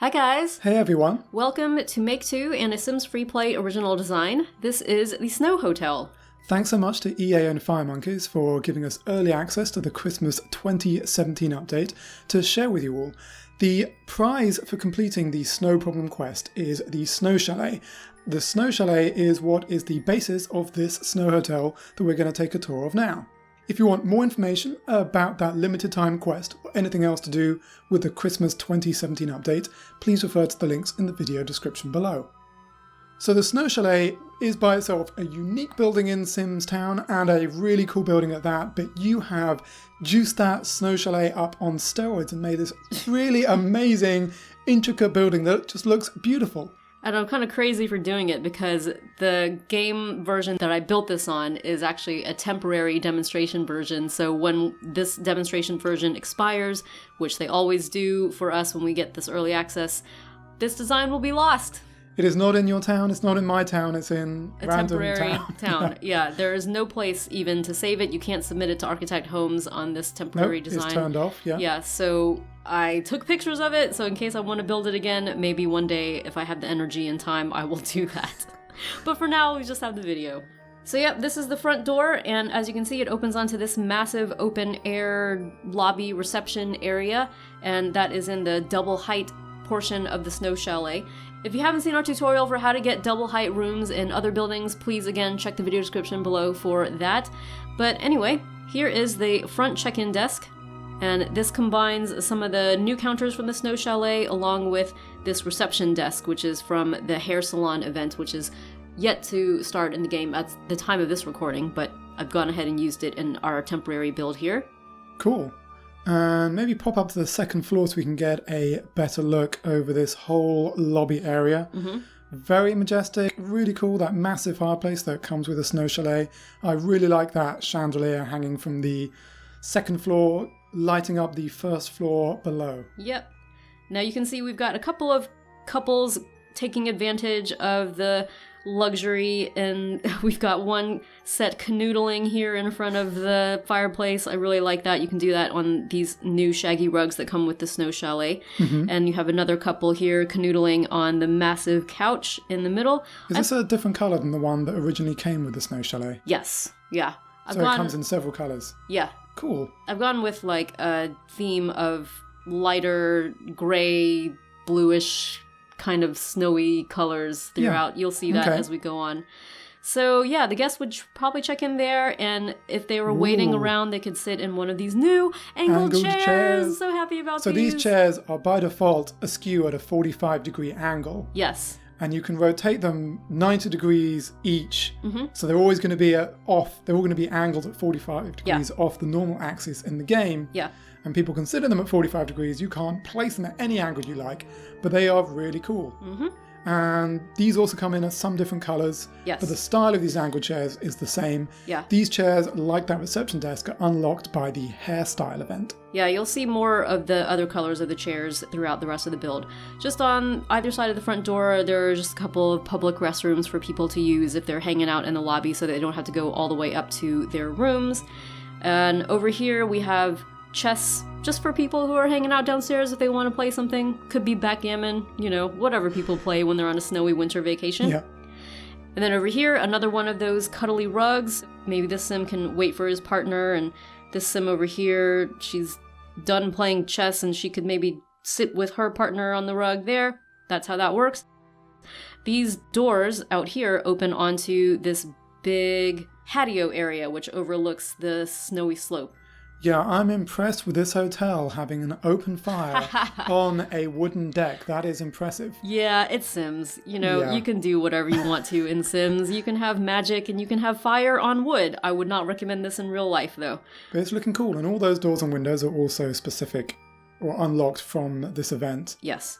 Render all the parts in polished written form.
Hi guys! Hey everyone! Welcome to Make 2 and a Sims FreePlay original design. This is the Snow Hotel. Thanks so much to EA and FIREMONKEYS for giving us early access to the Christmas 2017 update to share with you all. The prize for completing the Snow Problem quest is the Snow Chalet. The Snow Chalet is what is the basis of this Snow Hotel that we're going to take a tour of now. If you want more information about that limited time quest or anything else to do with the Christmas 2017 update, please refer to the links in the video description below. So the Snow Chalet is by itself a unique building in Sims Town and a really cool building at that, but you have juiced that Snow Chalet up on steroids and made this really amazing, intricate building that just looks beautiful. And I'm kind of crazy for doing it because the game version that I built this on is actually a temporary demonstration version. So when this demonstration version expires, which they always do for us when we get this early access, this design will be lost. It is not in your town, it's not in my town, it's in a random temporary town. Yeah, there is no place even to save it. You can't submit it to Architect Homes on this temporary design. It's turned off, yeah. Yeah, so I took pictures of it, so in case I want to build it again, maybe one day, if I have the energy and time, I will do that. But for now, we just have the video. So yep, this is the front door, and as you can see, it opens onto this massive open-air lobby reception area, and that is in the double height portion of the Snow Chalet. If you haven't seen our tutorial for how to get double height rooms in other buildings, please again check the video description below for that. But anyway, here is the front check-in desk, and this combines some of the new counters from the Snow Chalet along with this reception desk, which is from the hair salon event, which is yet to start in the game at the time of this recording, but I've gone ahead and used it in our temporary build here. Cool. And maybe pop up to the second floor so we can get a better look over this whole lobby area. Mm-hmm. Very majestic, really cool, that massive fireplace that comes with a Snow Chalet. I really like that chandelier hanging from the second floor, lighting up the first floor below. Yep. Now you can see we've got a couple of couples taking advantage of the luxury, and we've got one set canoodling here in front of the fireplace. I really like that. You can do that on these new shaggy rugs that come with the Snow Chalet. Mm-hmm. And you have another couple here canoodling on the massive couch in the middle. Is this a different color than the one that originally came with the Snow Chalet? Yes. Yeah. So it comes in several colors? Yeah. Cool. I've gone with like a theme of lighter gray, bluish, kind of snowy colors throughout. Yeah. You'll see that as we go on. So yeah, the guests would probably check in there, and if they were waiting around, they could sit in one of these new angled chairs. So happy about these. So these chairs are by default askew at a 45-degree angle. Yes. And you can rotate them 90 degrees each. Mm-hmm. So they're always going to be off. They're all going to be angled at 45 degrees off the normal axis in the game. Yeah. And people consider them at 45 degrees. You can't place them at any angle you like, but they are really cool. Mm-hmm. And these also come in at some different colors. Yes. But the style of these angled chairs is the same. Yeah. These chairs, like that reception desk, are unlocked by the hairstyle event. Yeah, you'll see more of the other colors of the chairs throughout the rest of the build. Just on either side of the front door, there are just a couple of public restrooms for people to use if they're hanging out in the lobby so they don't have to go all the way up to their rooms. And over here we have chess, just for people who are hanging out downstairs if they want to play something. Could be backgammon, you know, whatever people play when they're on a snowy winter vacation. Yeah. And then over here, another one of those cuddly rugs. Maybe this sim can wait for his partner, and this sim over here, she's done playing chess and she could maybe sit with her partner on the rug there. That's how that works. These doors out here open onto this big patio area, which overlooks the snowy slope. Yeah, I'm impressed with this hotel having an open fire on a wooden deck. That is impressive. Yeah, it's Sims. You know, you can do whatever you want to in Sims. You can have magic and you can have fire on wood. I would not recommend this in real life, though. But it's looking cool, and all those doors and windows are also specific or unlocked from this event. Yes.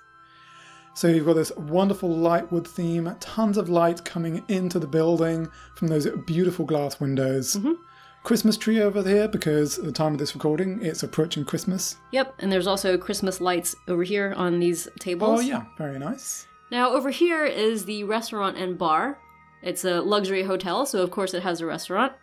So you've got this wonderful light wood theme, tons of light coming into the building from those beautiful glass windows. Mm-hmm. Christmas tree over here because at the time of this recording it's approaching Christmas. Yep, and there's also Christmas lights over here on these tables. Oh yeah, very nice. Now over here is the restaurant and bar. It's a luxury hotel, so of course it has a restaurant.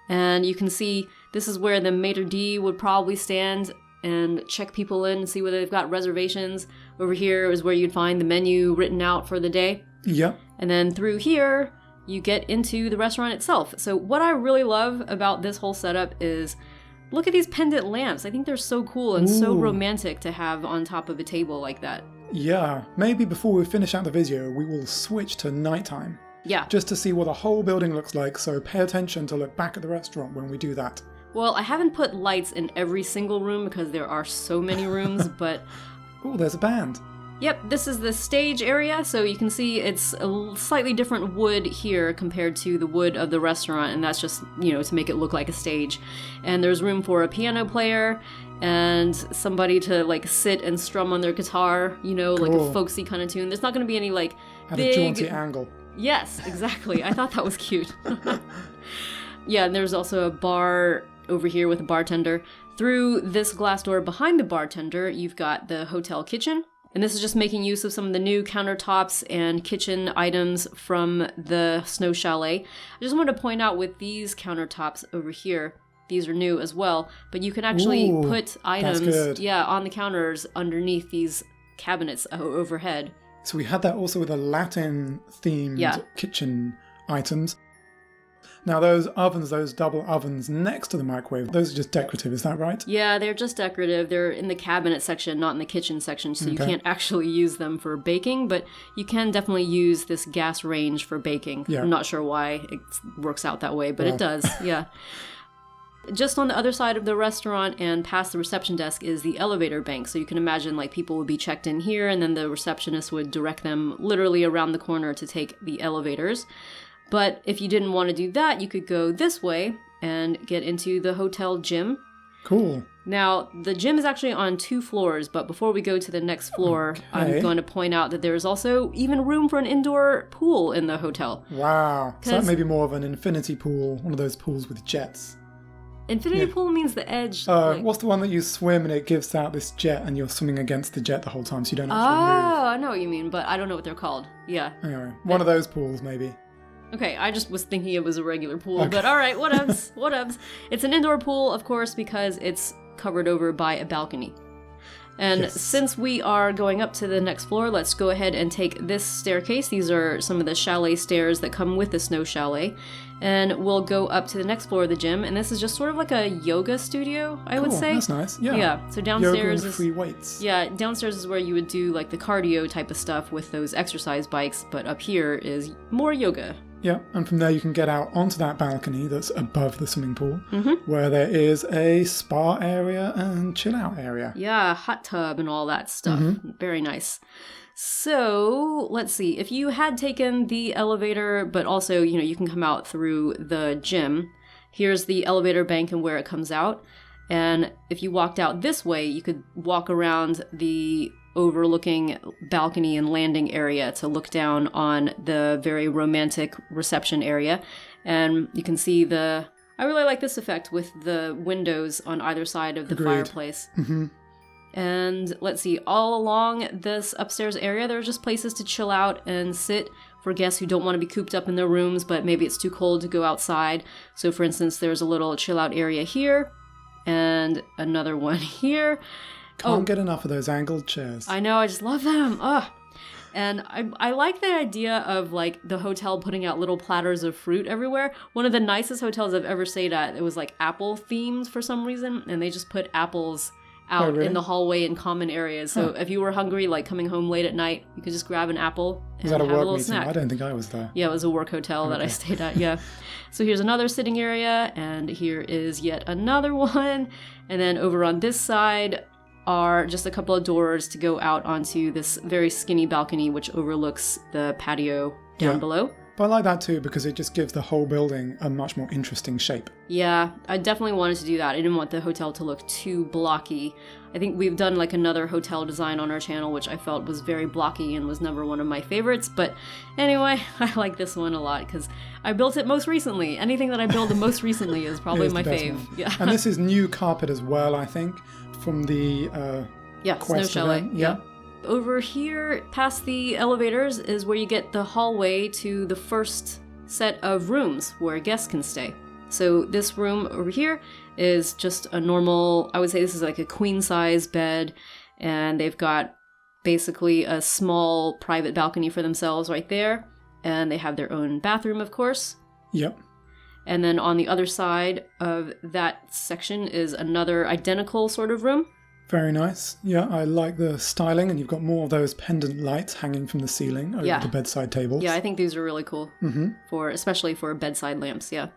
And you can see this is where the maitre d' would probably stand and check people in and see whether they've got reservations. Over here is where you'd find the menu written out for the day. Yep. And then through here, you get into the restaurant itself. So what I really love about this whole setup is, look at these pendant lamps. I think they're so cool and so romantic to have on top of a table like that. Yeah, maybe before we finish out the video, we will switch to nighttime. Yeah. Just to see what the whole building looks like, so pay attention to look back at the restaurant when we do that. Well, I haven't put lights in every single room because there are so many rooms, but... Oh, there's a band. Yep, this is the stage area, so you can see it's a slightly different wood here compared to the wood of the restaurant, and that's just, you know, to make it look like a stage. And there's room for a piano player and somebody to, like, sit and strum on their guitar, you know, like a folksy kind of tune. There's not going to be any, like, Had a jaunty angle. Yes, exactly. I thought that was cute. Yeah, and there's also a bar over here with a bartender. Through this glass door behind the bartender, you've got the hotel kitchen. And this is just making use of some of the new countertops and kitchen items from the Snow Chalet. I just wanted to point out with these countertops over here, these are new as well, but you can actually put items on the counters underneath these cabinets overhead. So we had that also with the Latin-themed kitchen items. Now those ovens, those double ovens next to the microwave, those are just decorative, is that right? Yeah, they're just decorative. They're in the cabinet section, not in the kitchen section, so you can't actually use them for baking, but you can definitely use this gas range for baking. Yeah. I'm not sure why it works out that way, but it does, yeah. Just on the other side of the restaurant and past the reception desk is the elevator bank. So you can imagine like people would be checked in here and then the receptionist would direct them literally around the corner to take the elevators. But if you didn't want to do that, you could go this way and get into the hotel gym. Cool. Now, the gym is actually on 2 floors, but before we go to the next floor, I'm going to point out that there is also even room for an indoor pool in the hotel. Wow. So that may be more of an infinity pool, one of those pools with jets. Infinity pool means the edge. What's the one that you swim and it gives out this jet and you're swimming against the jet the whole time so you don't actually move? Oh, I know what you mean, but I don't know what they're called. Yeah. Anyway, one of those pools maybe. Okay, I just was thinking it was a regular pool, but alright, whatevs, whatevs. It's an indoor pool, of course, because it's covered over by a balcony. And since we are going up to the next floor, let's go ahead and take this staircase. These are some of the chalet stairs that come with the Snow Chalet. And we'll go up to the next floor of the gym, and this is just sort of like a yoga studio, I would say. That's nice, yeah. Yeah, so downstairs yoga and free weights. Yeah, downstairs is where you would do like the cardio type of stuff with those exercise bikes, but up here is more yoga. Yeah, and from there you can get out onto that balcony that's above the swimming pool, where there is a spa area and chill out area. Yeah, hot tub and all that stuff. Very nice. So, let's see. If you had taken the elevator, but also, you know, you can come out through the gym, here's the elevator bank and where it comes out. And if you walked out this way, you could walk around the overlooking balcony and landing area to look down on the very romantic reception area. And you can see I really like this effect with the windows on either side of the fireplace. And let's see, all along this upstairs area, there are just places to chill out and sit for guests who don't want to be cooped up in their rooms, but maybe it's too cold to go outside. So for instance, there's a little chill out area here and another one here. Can't get enough of those angled chairs. I know, I just love them. Ugh. And I like the idea of like the hotel putting out little platters of fruit everywhere. One of the nicest hotels I've ever stayed at, it was like apple themed for some reason, and they just put apples out in the hallway in common areas. So if you were hungry, like coming home late at night, you could just grab an apple and have a little snack. I don't think I was there. Yeah, it was a work hotel that I stayed at, yeah. So here's another sitting area, and here is yet another one. And then over on this side are just a couple of doors to go out onto this very skinny balcony, which overlooks the patio down below. But I like that too, because it just gives the whole building a much more interesting shape. Yeah, I definitely wanted to do that. I didn't want the hotel to look too blocky. I think we've done like another hotel design on our channel, which I felt was very blocky and was never one of my favorites. But anyway, I like this one a lot because I built it most recently. Anything that I build the most recently is probably my fave. Yeah. And this is new carpet as well, I think, from the Snow Chalet. Yeah. Over here, past the elevators, is where you get the hallway to the first set of rooms where guests can stay. So this room over here is just a normal, I would say this is like a queen size bed, and they've got basically a small private balcony for themselves right there. And they have their own bathroom, of course. Yep. And then on the other side of that section is another identical sort of room. Very nice. Yeah, I like the styling, and you've got more of those pendant lights hanging from the ceiling over the bedside tables. Yeah, I think these are really cool, especially for bedside lamps, yeah.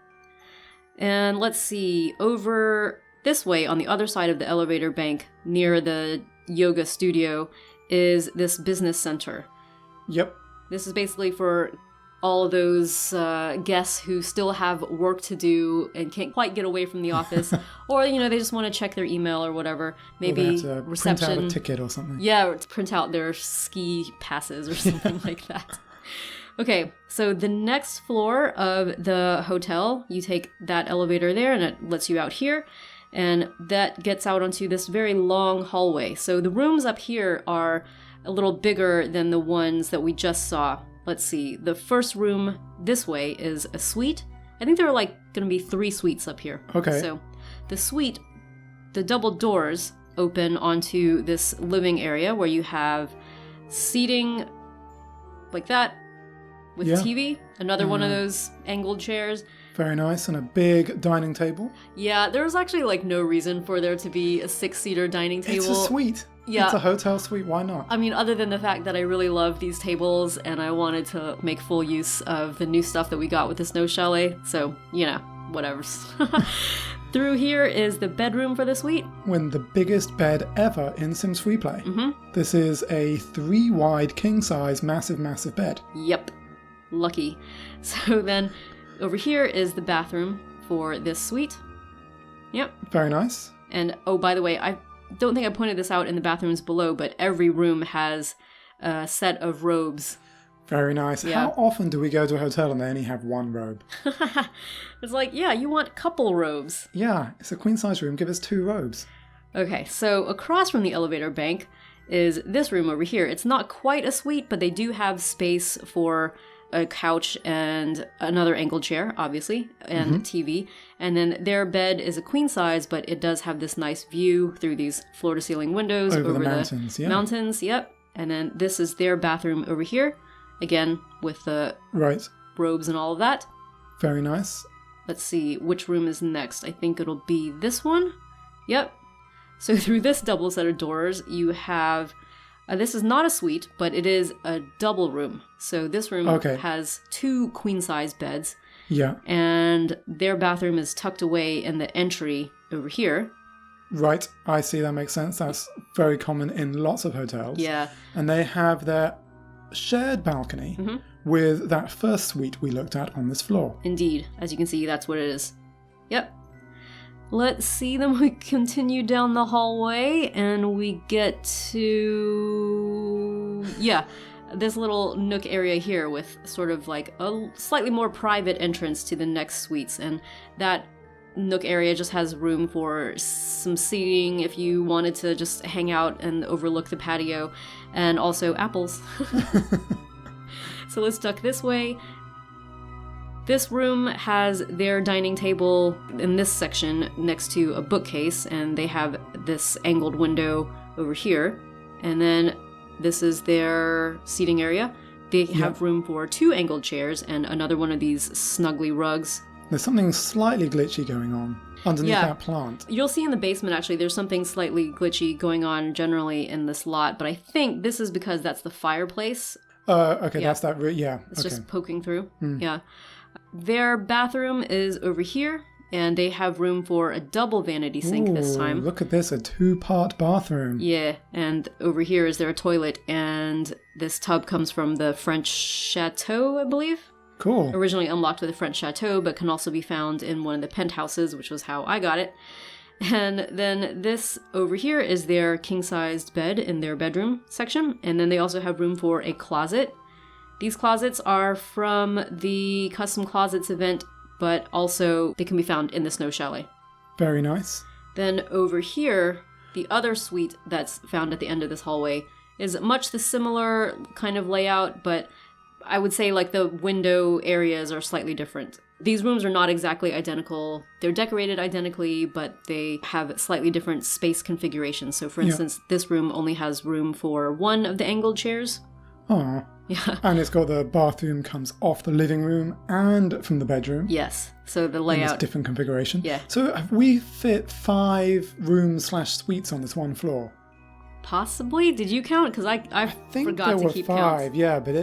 And let's see, over this way on the other side of the elevator bank near the yoga studio is this business center. Yep. This is basically for all of those guests who still have work to do and can't quite get away from the office, or they just want to check their email or whatever. Maybe or they have to reception, print out a ticket or something. Yeah, or to print out their ski passes or something like that. Okay, so the next floor of the hotel, you take that elevator there, and it lets you out here, and that gets out onto this very long hallway. So the rooms up here are a little bigger than the ones that we just saw. Let's see, the first room this way is a suite. I think there are going to be 3 suites up here. Okay. So the suite, the double doors open onto this living area where you have seating like that with TV, another one of those angled chairs. Very nice, and a big dining table. Yeah, there was actually no reason for there to be a 6-seater dining table. It's a suite. Yeah. It's a hotel suite, why not? I mean, other than the fact that I really love these tables and I wanted to make full use of the new stuff that we got with the Snow Chalet. So, whatever. Through here is the bedroom for the suite. The biggest bed ever in Sims FreePlay. Mm-hmm. This is a 3-wide, king-size, massive bed. Yep. Lucky. So then over here is the bathroom for this suite. Yep. Very nice. And, oh, by the way, I don't think I pointed this out in the bathrooms below, but every room has a set of robes. Very nice. Yeah. How often do we go to a hotel and they only have one robe? It's you want couple robes. Yeah, it's a queen-size room. Give us 2 robes. Okay, so across from the elevator bank is this room over here. It's not quite a suite, but they do have space for a couch and another angled chair, obviously, and TV. And then their bed is a queen size, but it does have this nice view through these floor-to-ceiling windows over the mountains. Yeah. Mountains, yep. And then this is their bathroom over here, again with the robes and all of that. Very nice. Let's see which room is next. I think it'll be this one. Yep. So through this double set of doors, you have. This is not a suite, but it is a double room. So this room has 2 queen-size beds. Yeah. And their bathroom is tucked away in the entry over here. Right. I see. That makes sense. That's very common in lots of hotels. Yeah. And they have their shared balcony with that first suite we looked at on this floor. Indeed. As you can see, that's what it is. Yep. Let's see them. We continue down the hallway and we get to, this little nook area here with sort of a slightly more private entrance to the next suites. And that nook area just has room for some seating if you wanted to just hang out and overlook the patio, and also apples. So let's duck this way. This room has their dining table in this section next to a bookcase, and they have this angled window over here. And then this is their seating area. They have room for 2 angled chairs and another one of these snuggly rugs. There's something slightly glitchy going on underneath that plant. You'll see in the basement, actually, there's something slightly glitchy going on generally in this lot, but I think this is because that's the fireplace. Okay, that's that. It's just poking through. Yeah. Their bathroom is over here, and they have room for a double vanity sink this time. Look at this, a 2-part bathroom. Yeah, and over here is their toilet, and this tub comes from the French chateau, I believe. Cool. Originally unlocked with the French chateau, but can also be found in one of the penthouses, which was how I got it. And then this over here is their king-sized bed in their bedroom section, and then they also have room for a closet. These closets are from the Custom Closets event, but also they can be found in the Snow Chalet. Very nice. Then over here, the other suite that's found at the end of this hallway is much the similar kind of layout, but I would say the window areas are slightly different. These rooms are not exactly identical. They're decorated identically, but they have slightly different space configurations. So for instance, this room only has room for one of the angled chairs. Oh. Yeah. And it's got the bathroom comes off the living room and from the bedroom. Yes. So the And layout. it's different configuration. Yeah. So have we fit 5 rooms/suites on this one floor? Possibly? Did you count? Because I think forgot there to were keep 5, count. yeah, but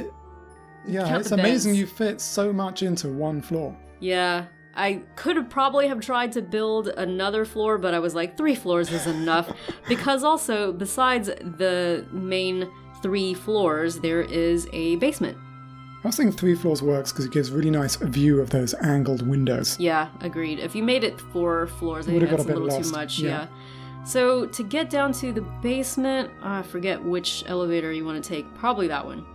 Count it's the amazing beds. you fit so much into one floor. Yeah. I could have probably have tried to build another floor, but I was like, 3 floors is enough. Because also, besides the main 3 floors, there is a basement. I was thinking 3 floors works because it gives a really nice view of those angled windows. Yeah, agreed. If you made it 4 floors, I think Would've got that's a a bit little lost, too much. yeah. Yeah. So to get down to the basement, I forget which elevator you want to take. Probably that one.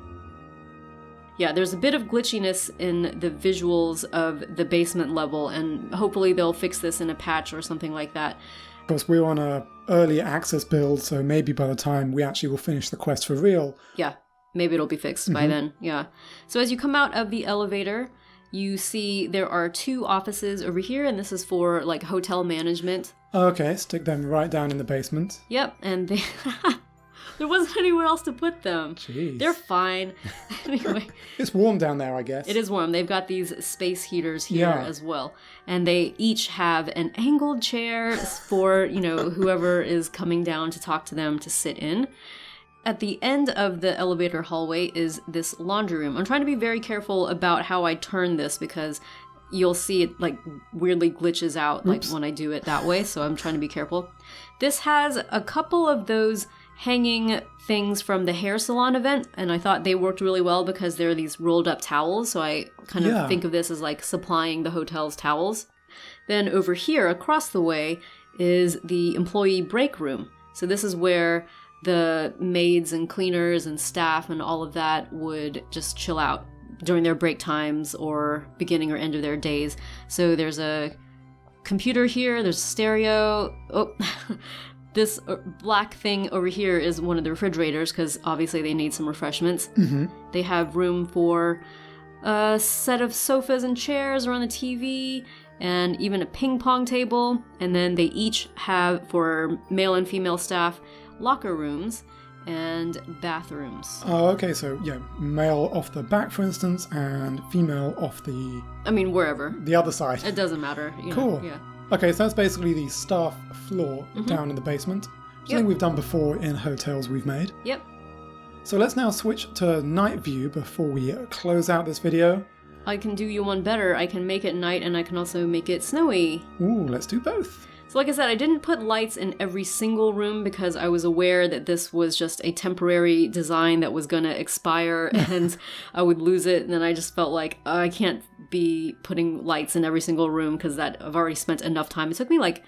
Yeah, there's a bit of glitchiness in the visuals of the basement level, and hopefully they'll fix this in a patch or something like that. Of course, we're on a early access build, so maybe by the time we actually will finish the quest for real. Yeah, maybe it'll be fixed by then. Yeah. So as you come out of the elevator, you see there are 2 offices over here, and this is for like hotel management. Okay, stick them right down in the basement. Yep, and they there wasn't anywhere else to put them. Jeez. They're fine. Anyway, It's warm down there, I guess. it is warm. They've got these space heaters here Yeah. as well. And they each have an angled chair for, whoever is coming down to talk to them to sit in. At the end of the elevator hallway is this laundry room. I'm trying to be very careful about how I turn this because you'll see it like weirdly glitches out like when I do it that way, so I'm trying to be careful. This has a couple of those hanging things from the hair salon event, and I thought they worked really well because they're these rolled up towels, so I kind of think of this as like supplying the hotel's towels. Then over here, across the way, is the employee break room. So this is where the maids and cleaners and staff and all of that would just chill out during their break times or beginning or end of their days. So there's a computer here, there's a stereo. Oh, this black thing over here is one of the refrigerators because obviously they need some refreshments. Mm-hmm. They have room for a set of sofas and chairs around the TV and even a ping pong table. And then they each have, for male and female staff, locker rooms and bathrooms. Oh, okay, so yeah, male off the back, for instance, and female off the Wherever. the other side. It doesn't matter. Cool. Yeah. Okay, so that's basically the staff floor down in the basement. Something we've done before in hotels we've made. Yep. So let's now switch to night view before we close out this video. I can do you one better. I can make it night and I can also make it snowy. Ooh, let's do both. So like I said, I didn't put lights in every single room because I was aware that this was just a temporary design that was going to expire and I would lose it. And then I just felt like I can't be putting lights in every single room because I've already spent enough time. It took me like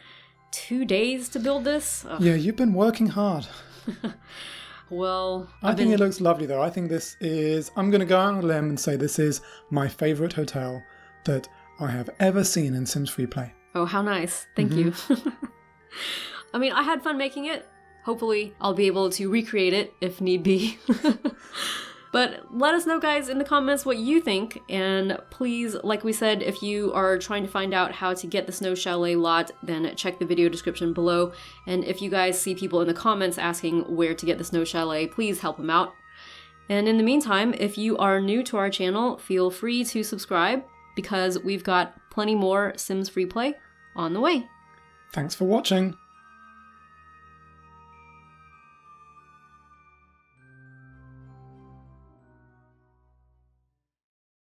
2 days to build this. Ugh. Yeah, you've been working hard. Well, I think it looks lovely though. I think this is, I'm going to go out on a limb and say this is my favourite hotel that I have ever seen in Sims FreePlay. Oh, how nice. Thank you. I had fun making it. Hopefully, I'll be able to recreate it if need be. But let us know, guys, in the comments what you think. And please, like we said, if you are trying to find out how to get the Snow Chalet lot, then check the video description below. And if you guys see people in the comments asking where to get the Snow Chalet, please help them out. And in the meantime, if you are new to our channel, feel free to subscribe because we've got plenty more Sims FreePlay on the way. Thanks for watching.